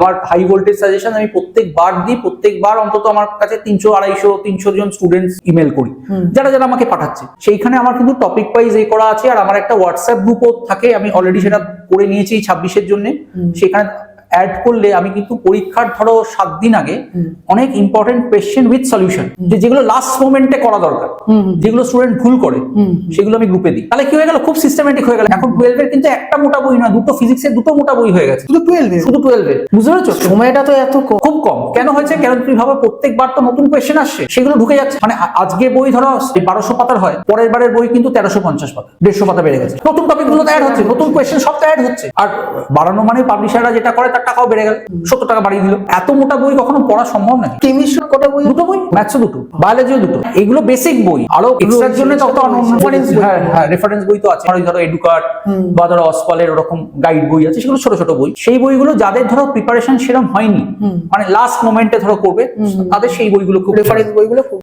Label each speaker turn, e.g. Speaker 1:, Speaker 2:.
Speaker 1: আমার high voltage suggestion আমি প্রত্যেকবার অন্তত আমার কাছে 300-250-300 জন স্টুডেন্টস ইমেল করি, যারা যারা আমাকে পাঠাচ্ছে। সেইখানে আমার কিন্তু টপিক ওয়াইজ করা আছে, আর আমার একটা হোয়াটসঅ্যাপ গ্রুপও থাকে, আমি অলরেডি সেটা করে নিয়েছি 26-এর জন্য। সেখানে অ্যাড করলে আমি কিন্তু পরীক্ষার ধরো 7 দিন আগে অনেক ইম্পর্টেন্ট কোয়েশ্চেন উইথ সলিউশন, যেগুলো লাস্ট মোমেন্টে করা দরকার, যেগুলো স্টুডেন্ট ভুল করে, সেগুলো আমি গ্রুপে দিই। তাহলে কি হয়ে গেল, খুব সিস্টেমেটিক হয়ে গেল। এখন 12 এর কিন্তু একটা মোটা বই না, দুটো ফিজিক্সের দুটো মোটা বই হয়ে গেছে, শুধু 12 এর। বুঝতে পেরেছো?
Speaker 2: সময়টা তো এত
Speaker 1: খুব কম কেন হয়েছে? কেন তুমি ভাবো প্রত্যেকবার তো নতুন কোয়েশ্চেন আসছে, সেগুলো ঢুকে যাচ্ছে। মানে আজকে বই ধরো 1200 পাতার হয়, পরের বারের বই কিন্তু 1350 পাতা, 150 পাতা বেড়ে গেছে। নতুন টপিক গুলো অ্যাড হচ্ছে, নতুন কোয়েশ্চেন সব অ্যাড হচ্ছে। আর বাড়ানো মানে পাবলিশাররা যেটা করে তার টাকাও বেড়ে গেল, 70 টাকা বাড়িয়ে দিল। এত মোটা বই কখনো পড়া সম্ভব নাকি?
Speaker 2: কেমিস্ট্রি কটা বই?
Speaker 1: দুটো বই, ম্যাথসও দুটো, বায়োলজিও দুটো। এগুলো বেসিক বই। আরো এক্সট্রার জন্য রেফারেন্স বই তো আছে, ধরো এডুকার্ট বা ধরো অসফলের ওরকম গাইড বই আছে, সেগুলো ছোট ছোট বই। সেই বইগুলো যাদের ধরো প্রিপারেশন সেরকম হয়নি, মানে লাস্ট মোমেন্টে ধরো করবে, তাদের সেই বইগুলো খুব,
Speaker 2: রেফারেন্স বইগুলো খুব